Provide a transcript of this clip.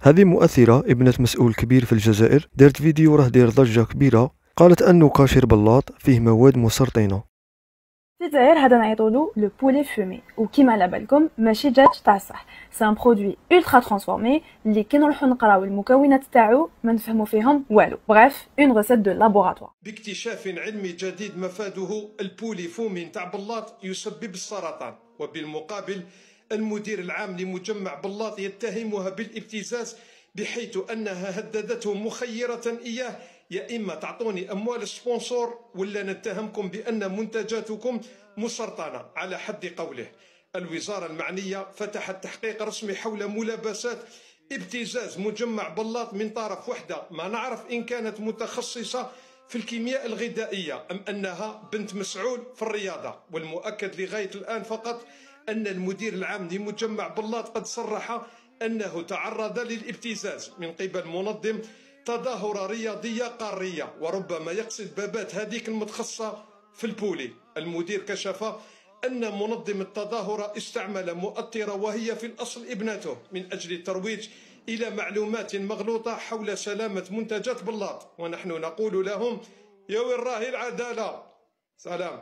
هذه مؤثرة ابنة مسؤول كبير في الجزائر دارت فيديو راه داير ضجة كبيرة. قالت أنه كاشير بلاط فيه مواد مسرطنة. في الجزائر هذا نعيطولو لو بولي فومي، وكيما على بالكم ماشي دجاج تاع الصح، سي ان برودوي ultra ترانسفورمي اللي كي نروحو نقراو المكونات تاعو ما نفهمو فيهم والو. بريف اون ريسيت دو لابوراتوار. باكتشاف علمي جديد مفاده البولي فومي نتاع بلاط يسبب السرطان، وبالمقابل المدير العام لمجمع بلاط يتهمها بالابتزاز بحيث انها هددته مخيرة اياه: يا اما تعطوني اموال سبونسور ولا نتهمكم بان منتجاتكم مسرطنة. على حد قوله، الوزارة المعنية فتحت تحقيق رسمي حول ملابسات ابتزاز مجمع بلاط من طرف وحدة ما نعرف إن كانت متخصصة في الكيمياء الغذائية أم أنها بنت مسعول في الرياضة. والمؤكد لغاية الآن فقط أن المدير العام لمجمع بلاط قد صرح أنه تعرض للابتزاز من قبل منظم تظاهرة رياضية قارية، وربما يقصد بابات هذيك المتخصصة في البولي. المدير كشف أن منظم التظاهرة استعمل مؤطرة وهي في الأصل ابنته من أجل الترويج إلى معلومات مغلوطة حول سلامة منتجات بلاط، ونحن نقول لهم: يا وين راهي العدالة؟ سلام.